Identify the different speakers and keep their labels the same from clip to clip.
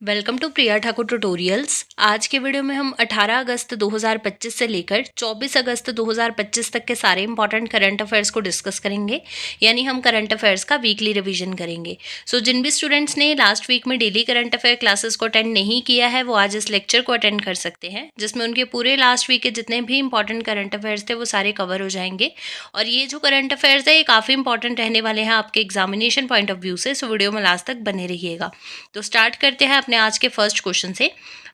Speaker 1: Welcome to Priya Thakur tutorials. आज के video में हम 18 अगस्त 2025 से लेकर 24 अगस्त 2025 तक के सारे इंपॉर्टेंट करंट अफेयर्स को डिस्कस करेंगे। यानी हम करंट अफेयर्स का वीकली रिवीजन करेंगे। जिन भी स्टूडेंट्स ने लास्ट वीक में डेली करंट अफेयर क्लासेस को अटेंड नहीं किया है वो आज इस लेक्चर को अटेंड कर सकते हैं, जिसमें उनके पूरे लास्ट वीक के जितने भी इंपॉर्टेंट करंट अफेयर्स थे वो सारे कवर हो जाएंगे। और ये जो करंट अफेयर्स है ये काफ़ी इंपॉर्टेंट रहने वाले हैं आपके एग्जामिनेशन पॉइंट ऑफ व्यू से। वीडियो में लास्ट तक बने रहिएगा। तो स्टार्ट करते हैं अपने आज के फर्स्ट क्वेश्चन से।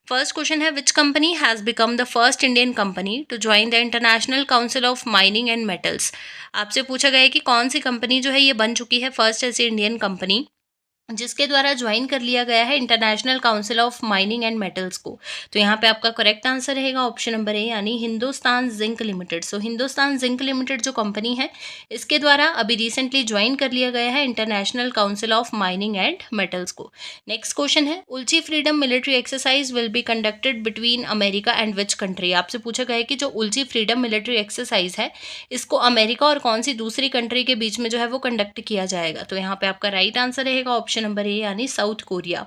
Speaker 1: फर्स्ट क्वेश्चन है, which company has become the first Indian company to join the international council of mining and metals. आपसे पूछा गया है कि कौन सी कंपनी जो है ये बन चुकी है फर्स्ट ऐसी इंडियन कंपनी जिसके द्वारा ज्वाइन कर लिया गया है international council of mining and metals को। तो यहाँ पे आपका करेक्ट आंसर रहेगा ऑप्शन नंबर ए, यानी Hindustan zinc limited. Hindustan zinc limited जो कंपनी है इसके द्वारा अभी रिसेंटली ज्वाइन कर लिया गया है international council of mining and metals को। नेक्स्ट क्वेश्चन है, Ulchi freedom military exercise will be conducted between America and which country. आपसे पूछा गया है कि जो उल्ची फ्रीडम मिलिट्री एक्सरसाइज है इसको अमेरिका और कौन सी दूसरी कंट्री के बीच में जो है वो कंडक्ट किया जाएगा। तो यहाँ पे आपका राइट आंसर रहेगा ऑप्शन नंबर ए, यानी south Korea.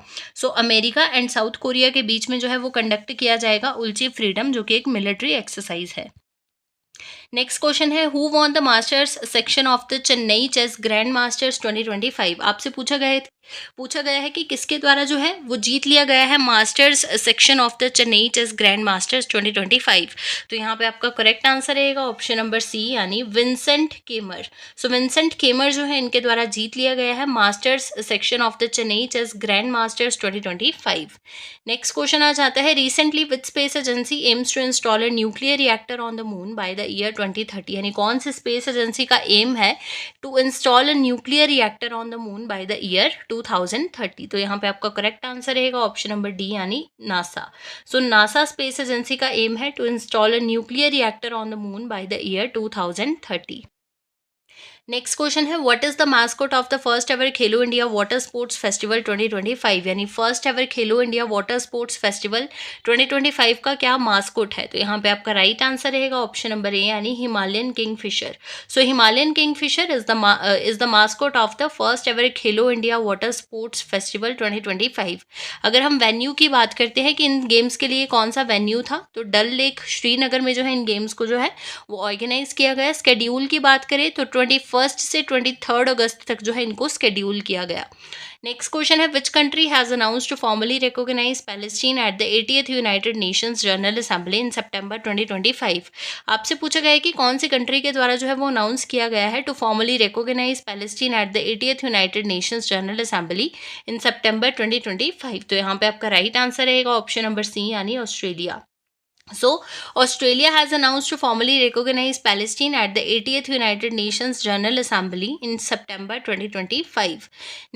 Speaker 1: America and south Korea के बीच में जो है वो कंडक्ट किया जाएगा उल्ची फ्रीडम, जो कि एक मिलिट्री एक्सरसाइज है। नेक्स्ट क्वेश्चन है, who won the masters section of the Chennai chess grand masters 2025। आपसे पूछा गया है कि किसके द्वारा जो है वो जीत लिया गया है masters section of the Chennai chess grand masters 2025। तो यहाँ पे आपका करेक्ट आंसर रहेगा ऑप्शन नंबर सी, यानी विंसेंट केमर। विंसेंट केमर जो है इनके द्वारा जीत लिया गया है masters section of the Chennai chess grand masters 2025। Next question आ जाता है, recently which space agency aims to install a nuclear reactor on the moon by the year 2030। यानी कौन सी स्पेस एजेंसी का एम है to install a nuclear reactor on the moon by the year 2030। तो यहाँ पे आपका करेक्ट आंसर रहेगा ऑप्शन नंबर डी, यानी नासा। नासा स्पेस एजेंसी का एम है to install a nuclear reactor on the moon by the year 2030। Next question है, what is the mascot of the first ever Khelo India water sports festival 2025। यानी first ever Khelo India water sports festival 2025 का क्या mascot है। तो यहाँ पे आपका right answer रहेगा ऑप्शन नंबर ए, यानी Himalayan kingfisher. Himalayan kingfisher is the mascot of the first ever Khelo India water sports festival 2025। अगर हम वेन्यू की बात करते हैं कि इन गेम्स के लिए कौन सा वेन्यू था, तो डल लेक श्रीनगर में जो है इन गेम्स को जो है वो ऑर्गेनाइज किया गया। स्केड्यूल की बात करें तो 21 से 23 अगस्त तक जो है इनको स्केड्यूल किया गया। नेक्स्ट क्वेश्चन है, which country has announced to formally recognise Palestine at the 80th United Nations General Assembly in September 2025। आपसे पूछा गया है कि कौन सी कंट्री के द्वारा जो है वो अनाउंस किया गया है to formally recognise Palestine at the 80th United Nations General Assembly in September 2025। तो यहाँ पे आपका राइट आंसर रहेगा ऑप्शन नंबर सी, यानी Australia. Australia has announced to formally recognize Palestine at the 80th United Nations General Assembly in September 2025.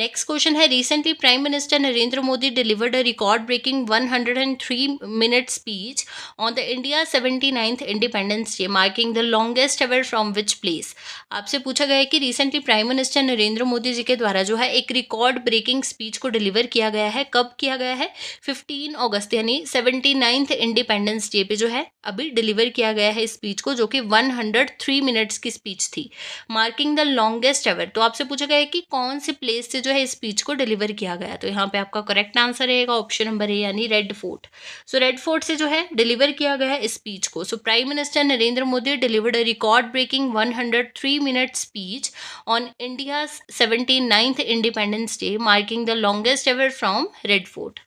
Speaker 1: Next question है, recently Prime Minister Narendra Modi delivered a record-breaking 103-minute speech on the India's 79th Independence Day, marking the longest ever from which place? आपसे पूछा गया है कि recently prime minister Narendra Modi ji के द्वारा जो है एक रिकॉर्ड ब्रेकिंग स्पीच को डिलीवर किया गया है। कब किया गया है? 15 अगस्त, यानी 79th इंडिपेंडेंस डे पे जो है अभी डिलीवर किया गया है स्पीच को, जो कि 103 मिनट्स की स्पीच थी, मार्किंग द लॉन्गेस्ट एवर। तो आपसे पूछा गया है कि कौन से प्लेस से जो है स्पीच को डिलीवर किया गया। तो यहाँ पे आपका करेक्ट आंसर रहेगा ऑप्शन नंबर ए, यानी रेड फोर्ट। रेड फोर्ट से जो है डिलीवर किया गया है स्पीच को। Prime minister Narendra Modi delivered a record breaking 103-minute speech on India's 79th Independence Day, marking the longest ever from Red Fort.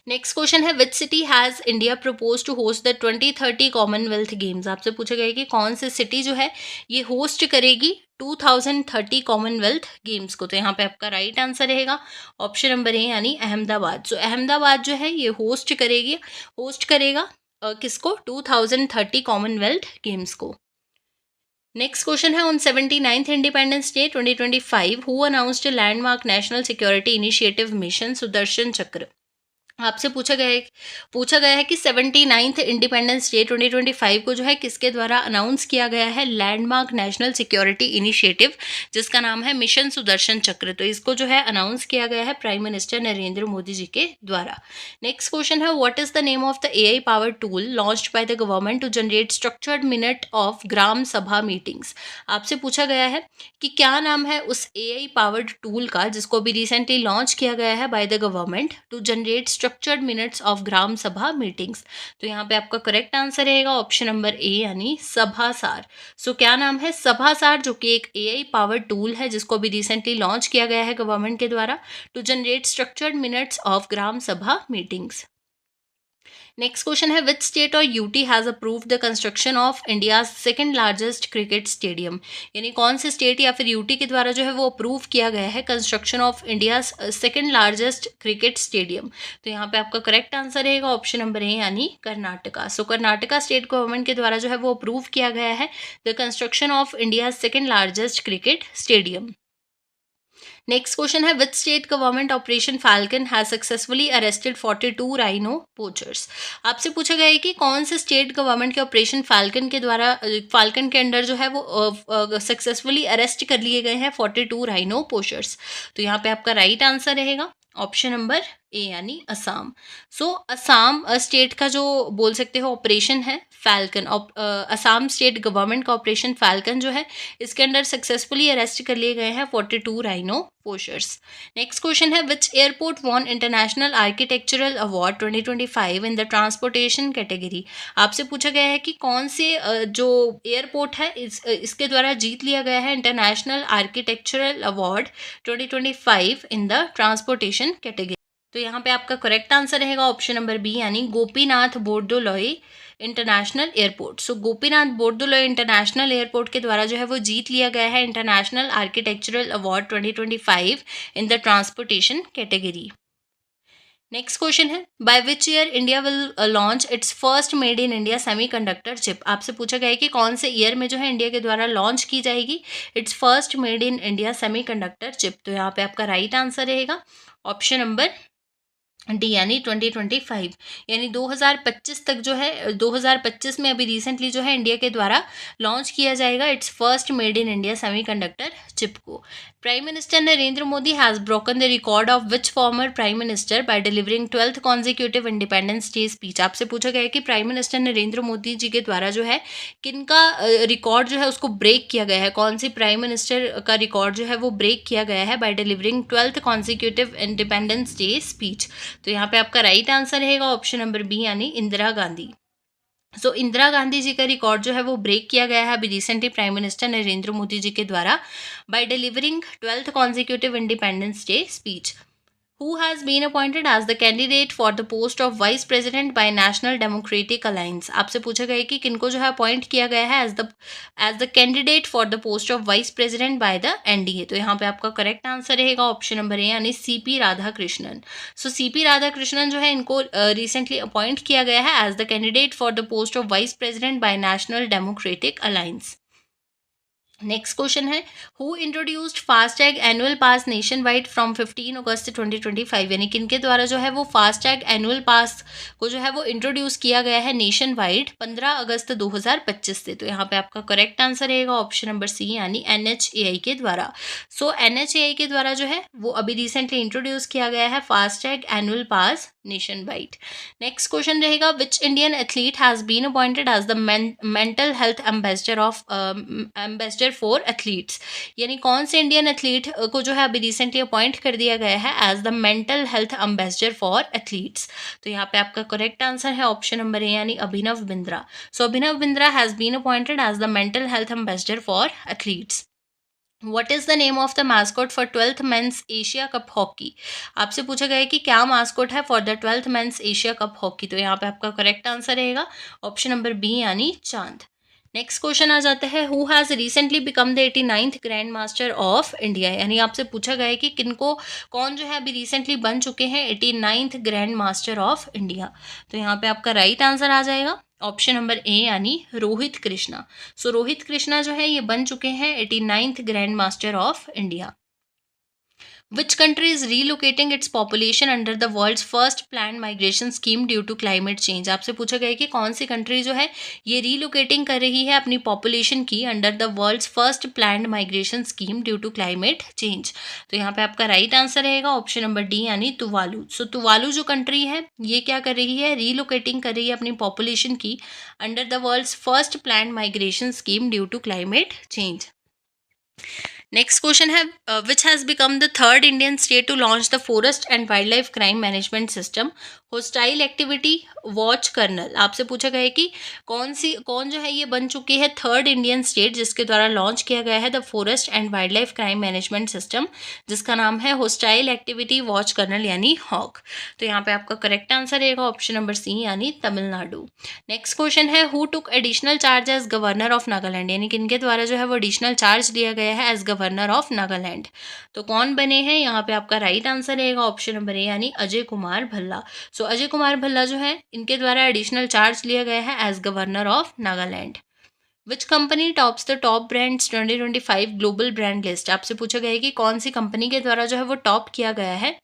Speaker 1: Next question है, which city has India propose to host the 2030 Commonwealth Games. आपसे पूछा गया है कि कौन सी city जो है ये होस्ट करेगी 2030 कॉमनवेल्थ गेम्स को। तो यहाँ पे आपका राइट आंसर रहेगा ऑप्शन नंबर ए, यानी अहमदाबाद। अहमदाबाद जो है ये होस्ट करेगा किसको? 2030 कॉमनवेल्थ गेम्स को। नेक्स्ट क्वेश्चन है, on 79th Independence day 2025 who announced a landmark national security initiative mission Sudarshan चक्र। आपसे पूछा गया है कि 79th इंडिपेंडेंस डे 2025 को जो है किसके द्वारा अनाउंस किया गया है लैंडमार्क नेशनल सिक्योरिटी इनिशिएटिव, जिसका नाम है मिशन सुदर्शन चक्र। तो इसको जो है अनाउंस किया गया है प्राइम मिनिस्टर नरेंद्र मोदी जी के द्वारा। नेक्स्ट क्वेश्चन है, what is the name of the AI powered tool launched by the government to generate structured minute of Gram Sabha meetings. आपसे पूछा गया है कि क्या नाम है उस एआई पावर्ड टूल का जिसको अभी रिसेंटली लॉन्च किया गया है by the government to generate structured minutes of Gram Sabha meetings. तो यहाँ पे आपका करेक्ट आंसर रहेगा ऑप्शन नंबर ए यानी सभासार। सो क्या नाम है सभासार, जो कि एक एआई पावर्ड टूल है जिसको अभी रिसेंटली लॉन्च किया गया है गवर्नमेंट के द्वारा to generate structured minutes of Gram Sabha meetings. Next question है, विच स्टेट और UT has approved the construction of India second largest cricket stadium. यानी कौन से स्टेट या फिर यूटी के द्वारा जो है वो अप्रूव किया गया है construction of India second largest cricket stadium. तो यहाँ पे आपका करेक्ट आंसर रहेगा ऑप्शन नंबर ए यानी Karnataka. So Karnataka state government के द्वारा जो है वो अप्रूव किया गया है the construction of India second largest cricket stadium. Next question है, which state government operation falcon has successfully arrested 42 rhino poachers. आपसे पूछा गया है कि कौन से स्टेट गवर्नमेंट के ऑपरेशन फाल्कन के द्वारा फाल्कन के अंडर जो है वो सक्सेसफुली अरेस्ट कर लिए गए हैं 42 राइनो पोचर्स। तो यहाँ पे आपका राइट आंसर रहेगा ऑप्शन नंबर ए यानी असम। सो असम स्टेट का जो बोल सकते हो ऑपरेशन है फैल्कन, असम स्टेट गवर्नमेंट का ऑपरेशन फैल्कन जो है इसके अंडर सक्सेसफुली अरेस्ट कर लिए गए हैं 42 राइनो पोचर्स। नेक्स्ट क्वेश्चन है, which airport won international architectural award 2025 in the transportation category. आपसे पूछा गया है कि कौन से जो एयरपोर्ट है इसके द्वारा जीत लिया गया है international architectural award 2025 in the transportation category. तो यहाँ पे आपका करेक्ट आंसर रहेगा ऑप्शन नंबर बी यानी Gopinath Bordoloi international airport. So Gopinath Bordoloi international airport के द्वारा जो है वो जीत लिया गया है international architectural award 2025 in the transportation category. Next question है, by which year India will launch its first made in India semiconductor chip. आपसे पूछा गया है कि कौन से ईयर में जो है इंडिया के द्वारा लॉन्च की जाएगी it's first made in India semiconductor chip. तो यहाँ पे आपका राइट आंसर रहेगा ऑप्शन नंबर डी यानी 2025। यानी 2025 तक जो है 2025 में अभी रिसेंटली जो है इंडिया के द्वारा लॉन्च किया जाएगा its first made in India semiconductor chip को। Prime minister Narendra Modi has broken the record of which former prime minister by delivering 12th consecutive independence day speech. आपसे पूछा गया है कि प्राइम मिनिस्टर नरेंद्र मोदी जी के द्वारा जो है किनका रिकॉर्ड जो है उसको ब्रेक किया गया है, कौन सी प्राइम मिनिस्टर का रिकॉर्ड जो है वो ब्रेक किया गया है by delivering 12th consecutive independence day speech. तो यहाँ पे आपका राइट आंसर रहेगा ऑप्शन नंबर बी यानी इंदिरा गांधी। सो इंदिरा गांधी जी का रिकॉर्ड जो है वो ब्रेक किया गया है अभी recently prime minister Narendra Modi ji के द्वारा by delivering 12th consecutive independence day speech. Who has been appointed as the candidate for the post of vice president by National Democratic Alliance। आपसे पूछा गया है कि किनको जो है अपॉइंट किया गया है as the candidate for the post of vice president by the NDA. तो यहाँ पे आपका करेक्ट आंसर रहेगा ऑप्शन नंबर ए यानी CP Radhakrishnan. So CP Radhakrishnan जो है इनको रिसेंटली अपॉइंट किया गया है as the candidate for the post of vice president by National Democratic Alliance. Next question है, who introduced FASTag annual pass nation wide from 15 August 2025। यानी किनके द्वारा जो है वो फास्टैग एनुअल पास को जो है वो इंट्रोड्यूस किया गया है नेशन वाइड 15 अगस्त 2025 से। तो यहाँ पे आपका करेक्ट आंसर रहेगा ऑप्शन नंबर सी यानी NHAI के द्वारा। सो NHAI के द्वारा जो है वो अभी रिसेंटली इंट्रोड्यूस किया गया है FASTag annual pass nation wide. Next question रहेगा, which Indian athlete has been appointed as the mental health ambassador for athletes. यानी कौन से इंडियन एथलीट को जो है अभी रिसेंटली अपॉइंट कर दिया गया है as the mental health ambassador for athletes. तो यहाँ पे आपका करेक्ट आंसर है ऑप्शन नंबर ए यानी Abhinav Bindra. So Abhinav Bindra has been appointed as the mental health ambassador for athletes. What is the name of the mascot for 12th Men's Asia Cup Hockey। आपसे पूछा गया है कि क्या मास्कोट है for the 12th Men's Asia Cup Hockey। तो यहाँ पे आपका करेक्ट आंसर रहेगा ऑप्शन नंबर बी यानी चांद। नेक्स्ट क्वेश्चन आ जाता है, who has recently become the 89th grand master of India. यानी आपसे पूछा गया है कि किनको कौन जो है अभी रिसेंटली बन चुके हैं 89th grand master of India. तो यहाँ पे आपका राइट आंसर आ जाएगा ऑप्शन नंबर ए यानी रोहित कृष्णा। सो रोहित कृष्णा जो है ये बन चुके हैं 89th grand master of India. Which country is relocating its population under the world's first plan migration scheme due to climate change. आपसे पूछा गया है कि कौन सी कंट्री जो है ये रीलोकेटिंग कर रही है अपनी पॉपुलेशन की under the world's first plan migration scheme due to climate change. तो यहाँ पे आपका राइट आंसर रहेगा ऑप्शन नंबर डी यानी तुवालू। सो तुवालू जो कंट्री है ये क्या कर रही है, रीलोकेटिंग कर रही है अपनी पॉपुलेशन की under the world's first plan migration scheme due to climate change. Next question है which has become the third Indian state to launch the forest and wild life crime management system hostile activity watch kernel. आपसे पूछा गया है कि कौन जो है ये बन चुकी है थर्ड इंडियन स्टेट जिसके द्वारा लॉन्च किया गया है the forest and wild life crime management system, जिसका नाम है होस्टाइल एक्टिविटी वॉच कर्नल यानी हॉक। तो यहाँ पे आपका करेक्ट आंसर रहेगा ऑप्शन नंबर सी यानी तमिलनाडु। नेक्स्ट क्वेश्चन है who took additional charge as governor of Nagaland, यानी किनके द्वारा जो है वो एडिशनल चार्ज लिया गया है एज गवर्नर ऑफ नागालैंड। तो कौन बने हैं, यहाँ पे आपका राइट आंसर रहेगा ऑप्शन नंबर ए यानी अजय कुमार भल्ला। सो अजय कुमार भल्ला जो है इनके द्वारा एडिशनल चार्ज लिया गया है as governor of Nagaland. Which company tops the top brands 2025 global brand list. आपसे पूछा गया है कि कौन सी कंपनी के द्वारा जो है वो टॉप किया गया है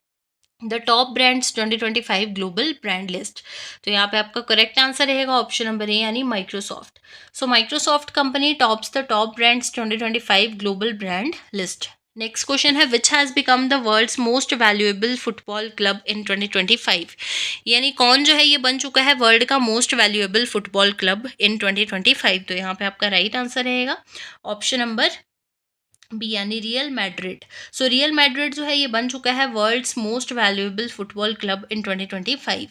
Speaker 1: the top brands 2025 global brand list. तो यहाँ पे आपका करेक्ट आंसर रहेगा ऑप्शन नंबर ए यानी Microsoft. So Microsoft company tops the top brands 2025 global brand list. Next question है which has become the world's most valuable football club in 2025, यानी कौन जो है ये बन चुका है वर्ल्ड का most valuable football club in 2025। तो यहाँ पे आपका राइट आंसर रहेगा ऑप्शन नंबर बी यानी Real Madrid. So Real Madrid जो है ये बन चुका है world's most valuable football club in 2025।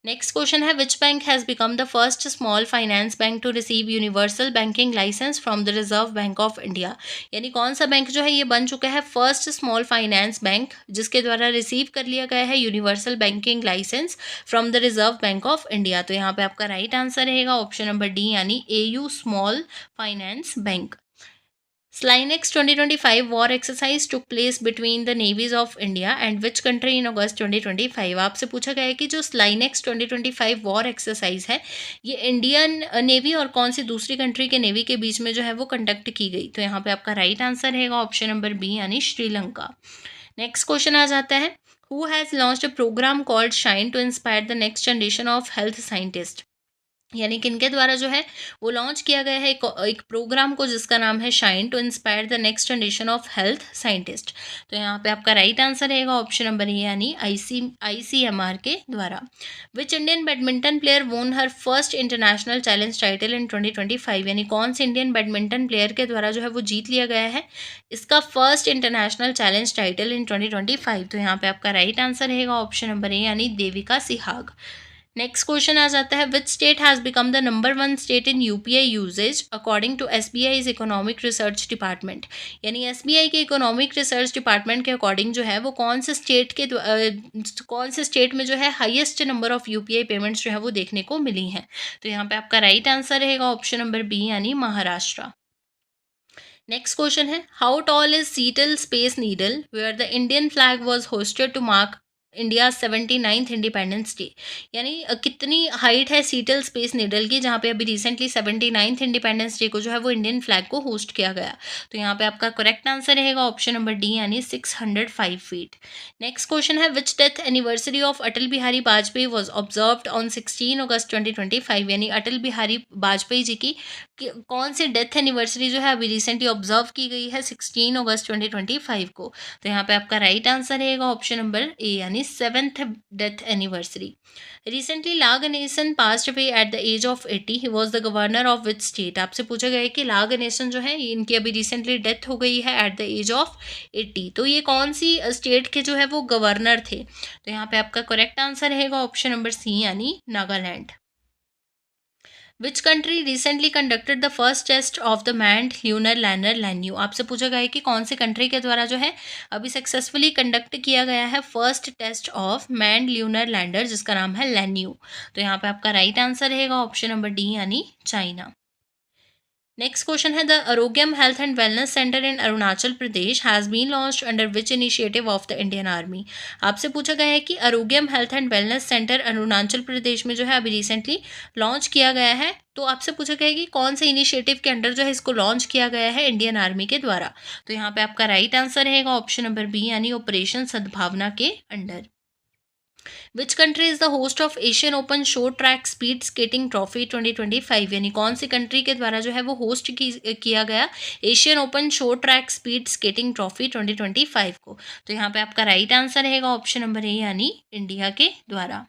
Speaker 1: Next question है which bank has become the first small finance bank to receive universal banking licence from the reserve bank of India, यानी कौन सा बैंक जो है ये बन चुका है फर्स्ट स्मॉल फाइनेंस बैंक जिसके द्वारा रिसीव कर लिया गया है universal banking licence from the reserve bank of India. तो यहाँ पे आपका राइट आंसर रहेगा ऑप्शन नंबर डी यानी AU small finance bank. Slynex 2025 war exercise took place between the navies of India and which country in August 2025। आपसे पूछा गया है कि जो Slynex 2025 वॉर एक्सरसाइज है ये इंडियन नेवी और कौन सी दूसरी कंट्री के नेवी के बीच में जो है वो कंडक्ट की गई। तो यहाँ पे आपका राइट आंसर रहेगा ऑप्शन नंबर बी यानी श्रीलंका। नेक्स्ट क्वेश्चन आ जाता है who has launched a programme called Shine to inspire the next generation of health scientist, यानी किनके द्वारा जो है वो लॉन्च किया गया है एक प्रोग्राम को जिसका नाम है Shine to inspire the next generation of health scientist. तो यहाँ पे आपका राइट आंसर रहेगा ऑप्शन नंबर ए यानी ICMR के द्वारा। Which Indian badminton player won her first international challenge title in 2025, यानी कौन से इंडियन बैडमिंटन प्लेयर के द्वारा जो है वो जीत लिया गया है इसका first international challenge title in 2025। तो यहाँ पे आपका राइट आंसर रहेगा ऑप्शन नंबर ए यानी देविका सिहाग। नेक्स्ट क्वेश्चन आ जाता है which state has become the number 1 state in UPI usages according to SBI's economic research department, यानी SBI के इकोनॉमिक रिसर्च डिपार्टमेंट के अकॉर्डिंग जो है वो कौन से स्टेट में जो है highest number of UPI payments जो है वो देखने को मिली हैं। तो यहाँ पे आपका राइट आंसर रहेगा ऑप्शन नंबर बी यानी महाराष्ट्र। नेक्स्ट क्वेश्चन है how tall is Seattle Space Needle where the Indian flag was hosted to mark India 79th Independence Day, यानी कितनी हाइट है सीटल स्पेस नीडल की जहाँ पे अभी रिसेंटली 79th इंडिपेंडेंस डे को जो है वो इंडियन फ्लैग को होस्ट किया गया। तो यहाँ पे आपका करेक्ट आंसर रहेगा ऑप्शन नंबर डी यानी 605 फीट। नेक्स्ट क्वेश्चन है which death anniversary of Atal Bihari Vajpayee was observed on 16 August 2025, यानी अटल बिहारी वाजपेयी जी की कौन सी डेथ एनिवर्सरी जो है अभी रिसेंटली ऑब्जर्व की गई है 16 अगस्त 2025 को। तो यहाँ पे आपका राइट आंसर रहेगा ऑप्शन नंबर ए यानी 7th death anniversary. Recently La Ganesan passed away at the age of 80, he was the governor of which state. आपसे पूछा गया है कि ला गणेशन जो है इनकी अभी रिसेंटली डेथ हो गई है एट द एज ऑफ 80, तो ये कौन सी स्टेट के जो है वो गवर्नर थे। तो यहाँ पे आपका करेक्ट आंसर रहेगा ऑप्शन नंबर सी यानी Nagaland. Which country recently conducted the first test of the manned lunar lander Lanyue. आपसे पूछा गया है कि कौन सी कंट्री के द्वारा जो है अभी सक्सेसफुली कंडक्ट किया गया है first test of manned lunar lander जिसका नाम है लैन्यू। तो यहाँ पे आपका राइट आंसर रहेगा ऑप्शन नंबर डी यानी चाइना। नेक्स्ट क्वेश्चन है the Arogyam health and wellness centre in Arunachal Pradesh has been launched under which initiative of the Indian Army. आपसे पूछा गया है कि Arogyam health and wellness centre Arunachal Pradesh में जो है अभी रिसेंटली लॉन्च किया गया है, तो आपसे पूछा गया है कि कौन से इनिशिएटिव के अंडर जो है इसको लॉन्च किया गया है इंडियन आर्मी के द्वारा। तो यहाँ पे आपका राइट आंसर रहेगा ऑप्शन नंबर बी यानी ऑपरेशन सद्भावना के under. Which country is the host of Asian open short track speed skating trophy 2025, यानी कौन सी कंट्री के द्वारा जो है वो होस्ट किया गया Asian open short track speed skating trophy 2025 को। तो यहाँ पे आपका राइट आंसर रहेगा ऑप्शन नंबर ए यानी इंडिया के द्वारा।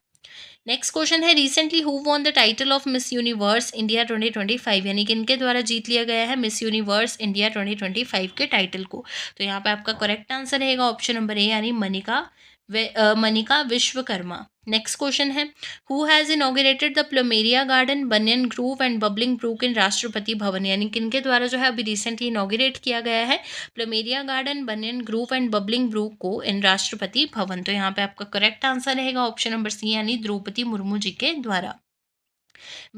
Speaker 1: नेक्स्ट क्वेश्चन है recently who won the title of miss universe India 2025, यानी किनके द्वारा जीत लिया गया है मिस यूनिवर्स इंडिया 2025 के टाइटल को। तो यहाँ पे आपका करेक्ट आंसर रहेगा ऑप्शन नंबर ए यानी मनिका विश्वकर्मा। नेक्स्ट क्वेश्चन है who has inaugurated the plumeria garden banyan grove and bubbling brook in Rashtrapati Bhavan, यानी किनके द्वारा जो है अभी रिसेंटली इनॉग्रेट किया गया है Plumeria garden banyan grove and bubbling brook को इन राष्ट्रपति भवन। तो यहाँ पे आपका करेक्ट आंसर रहेगा ऑप्शन नंबर सी यानी द्रौपदी मुर्मू जी के द्वारा।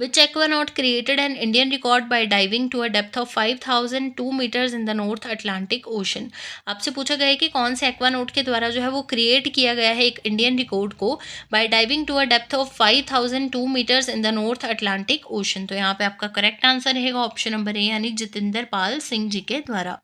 Speaker 1: Which aquanaut created an Indian record by diving to a depth of 5,002 meters in the North Atlantic Ocean? आपसे पूछा गया है कि कौन से एक्वानोट के द्वारा जो है वो क्रिएट किया गया है एक इंडियन रिकॉर्ड को by diving to a depth of 5,002 metres in the North Atlantic Ocean. तो यहाँ पे आपका करेक्ट आंसर रहेगा ऑप्शन नंबर ए यानी जितेंद्र पाल सिंह जी के द्वारा।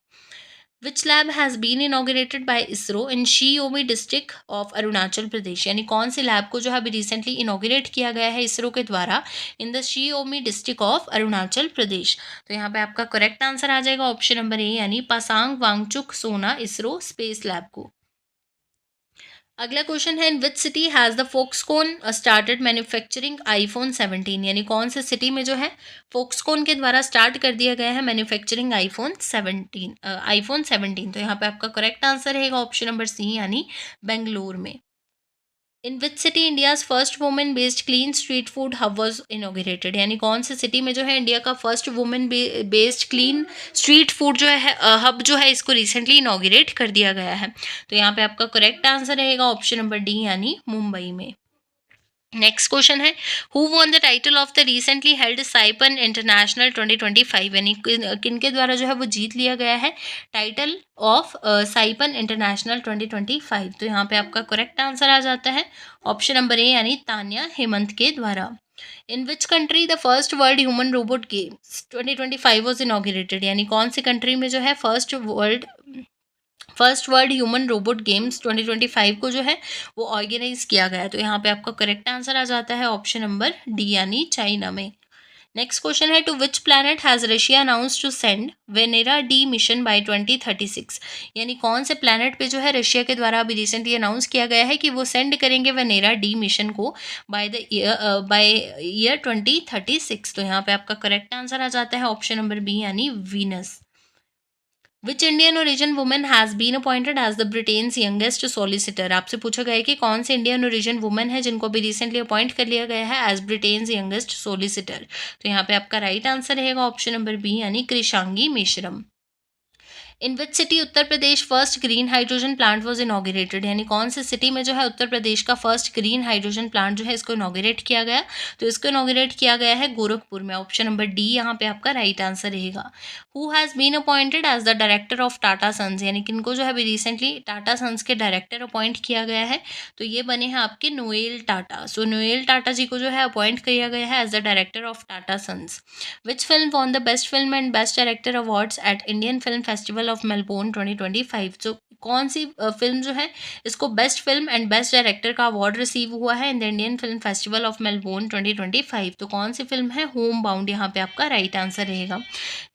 Speaker 1: Which lab has been inaugurated by ISRO in Shiomi district of Arunachal Pradesh, यानी कौन से लैब को जो है अभी रिसेंटली इनॉग्रेट किया गया है इसरो के द्वारा in the Shi Yomi district of Arunachal Pradesh. तो यहाँ पे आपका करेक्ट आंसर आ जाएगा ऑप्शन नंबर ए यानी पासांग वांगचुक सोना इसरो स्पेस लैब को। अगला क्वेश्चन है in which city has the Foxconn started manufacturing iPhone 17, यानी कौन से सिटी में जो है फोक्सकॉन के द्वारा स्टार्ट कर दिया गया है मैन्युफैक्चरिंग आईफोन 17। तो यहाँ पे आपका करेक्ट आंसर रहेगा ऑप्शन नंबर सी यानी बेंगलोर में। In which city India's first women based clean street food hub was inaugurated, यानी कौन से सिटी में जो है इंडिया का first women based clean street food जो है हब जो है इसको रिसेंटली इनोग्रेट कर दिया गया है। तो यहाँ पे आपका करेक्ट आंसर रहेगा ऑप्शन नंबर डी यानी मुंबई में। नेक्स्ट क्वेश्चन है who won the title of the recently held siphon international 2025, यानी किनके द्वारा जो है वो जीत लिया गया है टाइटल ऑफ साइपन इंटरनेशनल 2025। तो यहाँ पे आपका करेक्ट आंसर आ जाता है ऑप्शन नंबर ए यानी तान्या हेमंत के द्वारा। In which country the first world human robot games 2025 was inaugurated, यानी कौन सी कंट्री में जो है first world human robot games 2025 को जो है वो ऑर्गेनाइज किया गया है। तो यहाँ पे आपका करेक्ट आंसर आ जाता है ऑप्शन नंबर डी यानी चाइना में। नेक्स्ट क्वेश्चन है to which planet has Russia announce to send Venera D mission by 2036, यानी कौन से प्लैनेट पे जो है रशिया के द्वारा अभी रिसेंटली अनाउंस किया गया है कि वो सेंड करेंगे वेनेरा डी मिशन को बाय ईयर 2036। तो यहाँ पे आपका करेक्ट आंसर आ जाता है ऑप्शन नंबर बी यानी Venus. Which Indian origin women has been appointed as the Britain's youngest solicitor, आपसे पूछा गया है कि कौन से इंडियन ओरिजिन वुमेन है जिनको भी रिसेंटली अपॉइंट कर लिया गया है एज ब्रिटेन्स यंगेस्ट सोलिसिटर। तो यहाँ पे आपका राइट आंसर रहेगा ऑप्शन नंबर बी यानी Krishangi Meshram. In which city Uttar Pradesh first green hydrogen plant was inaugurated, यानी कौन से सिटी में जो है उत्तर प्रदेश का फर्स्ट ग्रीन हाइड्रोजन प्लांट जो है इसको इनॉग्रेट किया गया। तो इसको इनॉग्रेट किया गया है गोरखपुर में। ऑप्शन नंबर डी यहाँ पे आपका राइट आंसर रहेगा। Who has been appointed as the director of Tata Sons, यानी किनको जो है अभी रिसेंटली टाटा सन्स के डायरेक्टर अपॉइंट किया गया है। तो ये बने हैं आपके नोएल टाटा। सो नोएल टाटा जी को जो है अपॉइंट किया गया है as the director of Tata Sons. Which film won the best film and best director awards at Indian film festival of Melbourne 2025, तो कौन सी फिल्म जो है इसको best film and best director का अवार्ड रिसीव हुआ है in the Indian film festival of Melbourne 2025। तो कौन सी फिल्म है होम बाउंड, यहाँ पे आपका राइट आंसर रहेगा।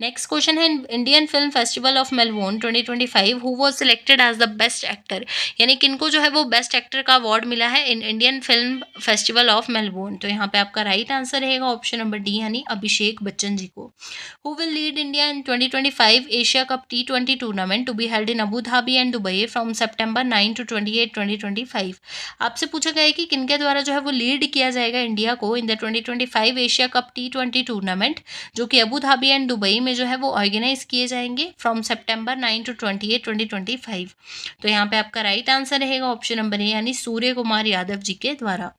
Speaker 1: नेक्स्ट क्वेश्चन है Indian film festival of Melbourne 2025 who was selected as the best actor, यानी किनको जो है वो बेस्ट एक्टर का अवार्ड मिला है in Indian film festival of Melbourne. तो यहाँ पे आपका राइट आंसर रहेगा ऑप्शन नंबर डी यानी अभिषेक बच्चन जी को। Who will lead India in 2025 Asia cup T20 tournament to be held in Abu Dhabi and Dubai from September 9 to 28, 2025। आपसे पूछा गया है कि किनके द्वारा जो है वो लीड किया जाएगा इंडिया को in the 2025 Asia cup T20 tournament जो कि अबू धाबी एंड दुबई में जो है वो ऑर्गेनाइज किए जाएंगे फ्रॉम September 9 to 28, 2025। तो यहाँ पे आपका राइट आंसर रहेगा ऑप्शन नंबर ए यानी सूर्य कुमार यादव जी के द्वारा।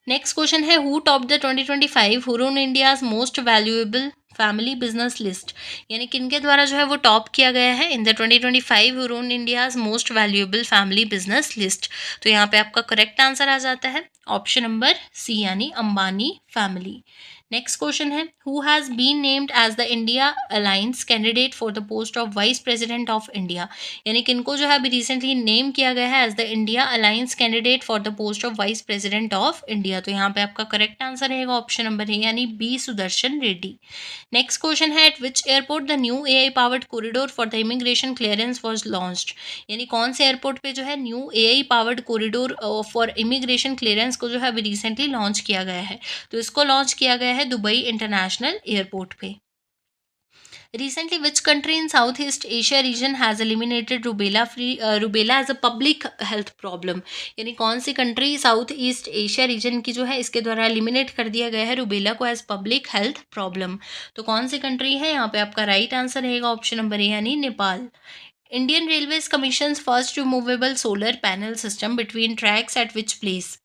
Speaker 1: नेक्स्ट क्वेश्चन है who top the 2025 Hurun India's most valuable family business list, यानी किनके द्वारा जो है वो टॉप किया गया है in the 2025 Hurun India's most valuable family business list. तो यहाँ पे आपका करेक्ट आंसर आ जाता है ऑप्शन नंबर सी, यानी अंबानी फैमिली। नेक्स्ट क्वेश्चन है, who has been named as the India alliance candidate for the post of vice president of India, यानी किनको जो है अभी रिसेंटली नेम किया गया है as the India alliance candidate for the post of vice president of India. तो यहाँ पे आपका करेक्ट आंसर रहेगा ऑप्शन नंबर ए, यानी B Sudarshan Reddy. Next question है, at which airport the new AI powered corridor for the immigration clearance was launched, यानी कौन से एयरपोर्ट पे जो है new AI powered corridor for immigration clearance को जो है अभी रिसेंटली लॉन्च किया गया है। तो इसको लॉन्च किया गया है दुबई इंटरनेशनल एयरपोर्ट पे। Recently, which country in Southeast Asia region has eliminated rubella as a public health problem, यानी कौन सी country south east Asia region की जो है इसके द्वारा एलिमिनेट कर दिया गया है रुबेला को एज पब्लिक हेल्थ प्रॉब्लम। तो कौन सी कंट्री है, यहाँ पे आपका राइट आंसर रहेगा ऑप्शन नंबर ए, यानी Nepal. Indian railways commissions first removable solar panel system between tracks eight which place,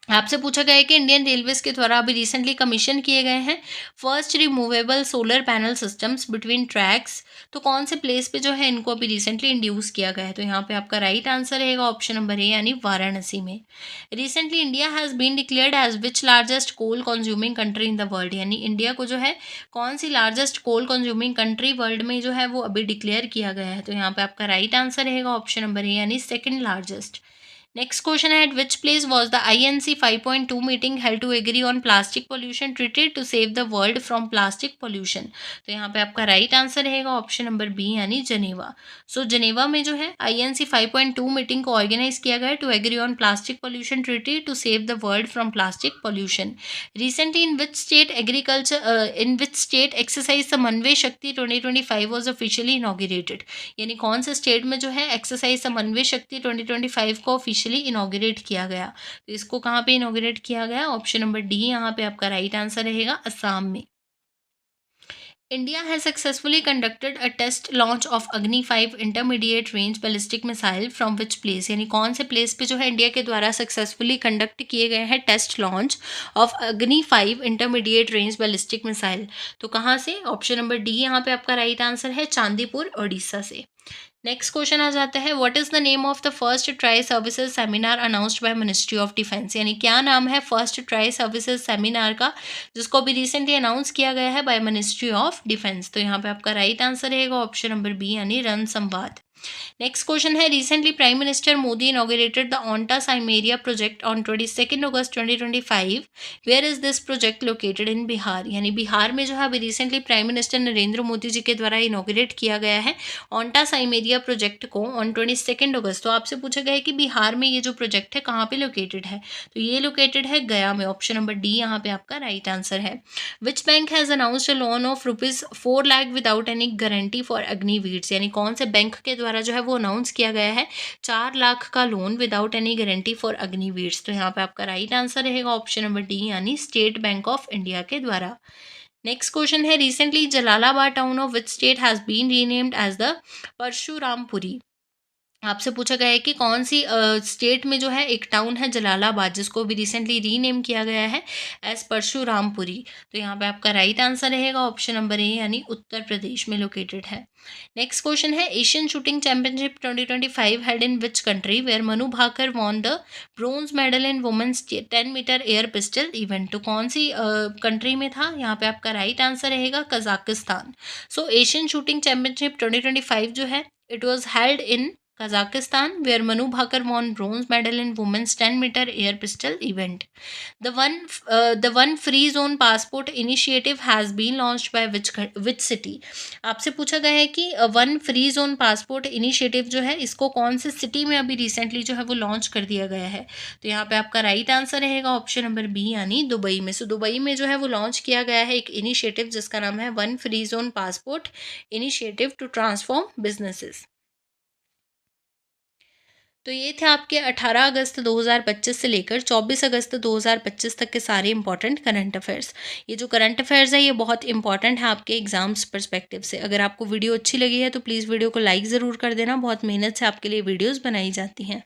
Speaker 1: आपसे पूछा गया है कि इंडियन रेलवेज के द्वारा अभी रिसेंटली कमीशन किए गए हैं first removable solar panel systems between tracks, तो कौन से प्लेस पे जो है इनको अभी रिसेंटली इंड्यूस किया गया है। तो यहाँ पे आपका राइट आंसर रहेगा ऑप्शन नंबर ए, यानी वाराणसी में। Recently India has been declared as which largest coal consuming country in the world, यानी इंडिया को जो है कौन सी largest coal consuming country world में जो है वो अभी डिक्लेयर किया गया है। तो यहाँ पे आपका राइट आंसर रहेगा ऑप्शन नंबर ए, यानी सेकेंड लार्जेस्ट। Next question है, at which place was the INC 5.2 meeting held to agree on plastic pollution treated to save the world from plastic pollution। तो यहाँ पे आपका राइट आंसर रहेगा option number B, यानी जनेवा। सो जनेवा में जो है INC 5.2 मीटिंग को ऑर्गेनाइज किया गया to agree on plastic pollution treaty to save the world from plastic pollution. Recently in which state exercise Samanvay Shakti 2025 was officially inaugurated, यानी कौन से स्टेट में जो है एक्सरसाइज समन्वय शक्ति 2025 को ऑफिशियली इनॉग्रेट किया गया। तो इसको कहाँ पे इनॉग्रेट किया गया, ऑप्शन नंबर डी यहाँ पे आपका राइट आंसर रहेगा असम में। India has successfully conducted a test launch of Agni 5 intermediate range ballistic missile from which place, यानी कौन से प्लेस पे जो है इंडिया के द्वारा सक्सेसफुली कंडक्ट किए गए हैं test launch of Agni 5 intermediate range ballistic missile. तो कहाँ से, ऑप्शन नंबर डी यहाँ पे आपका राइट आंसर है चांदीपुर ओडिशा से। नेक्स्ट क्वेश्चन आ जाता है, what is the name of the first tri services seminar announced by ministry of defence, यानी क्या नाम है फर्स्ट ट्राई सर्विसेज सेमिनार का जिसको अभी रिसेंटली अनाउंस किया गया है बाय मिनिस्ट्री ऑफ डिफेंस। तो यहाँ पे आपका राइट आंसर रहेगा ऑप्शन नंबर बी, यानी रण संवाद। नेक्स्ट क्वेश्चन है, recently prime minister Modi inaugurated the Aunta Simaria project on 22 August 2025, where is this project located in Bihar, यानी बिहार में जो है अभी recently prime minister Narendra Modi ji के द्वारा इनॉग्रेट किया गया है ऑन्टा साइमेरिया प्रोजेक्ट को ऑन 22 अगस्त। तो आपसे पूछा गया है कि बिहार में ये जो प्रोजेक्ट है कहाँ पे लोकेटेड है, तो ये लोकेटेड है गया में, ऑप्शन नंबर डी यहाँ पे आपका राइट आंसर है। Which bank has announced a loan of ₹4 lakh without any guarantee for Agniveers, यानी कौन से बैंक के द्वारा जो है वो अनाउंस किया गया है 4 लाख का loan without any guarantee for Agniveers. तो यहाँ पे आपका राइट आंसर रहेगा ऑप्शन नंबर डी, यानी स्टेट बैंक ऑफ इंडिया के द्वारा। नेक्स्ट क्वेश्चन है, recently Jalalabad town of which state has been renamed as the Parshurampuri, आपसे पूछा गया है कि कौन सी स्टेट में जो है एक टाउन है जलालाबाद जिसको भी रिसेंटली रीनेम किया गया है एज परशुरामपुरी। तो यहाँ पे आपका राइट आंसर रहेगा ऑप्शन नंबर ए, यानी उत्तर प्रदेश में लोकेटेड है। नेक्स्ट क्वेश्चन है, Asian shooting championship 2025 held in which country where Manu Bhakar won the bronze medal in women's 10 metre air pistol event. तो कौन सी कंट्री में था, यहाँ पे आपका राइट आंसर रहेगा Kazakhstan. So Asian shooting championship 2025 जो है it was held in Kazakhstan, where Manu Bhaker won bronze medal in women's 10-meter air pistol event. The one free zone passport initiative has been launched by which city? आपसे पूछा गया है कि one free zone passport initiative जो है इसको कौन से सिटी में अभी रिसेंटली जो है वो लॉन्च कर दिया गया है। तो यहाँ पे आपका राइट आंसर रहेगा ऑप्शन नंबर बी, यानी दुबई में। सो दुबई में जो है वो लॉन्च किया गया है एक इनिशिएटिव जिसका नाम है one free zone passport initiative to transform businesses. तो ये थे आपके 18 अगस्त 2025 से लेकर 24 अगस्त 2025 तक के सारे इंपॉर्टेंट करंट अफेयर्स। ये जो करंट अफेयर्स है ये बहुत इंपॉर्टेंट है आपके एग्जाम्स पर्सपेक्टिव से। अगर आपको वीडियो अच्छी लगी है तो प्लीज़ वीडियो को लाइक ज़रूर कर देना, बहुत मेहनत से आपके लिए वीडियोस बनाई जाती हैं।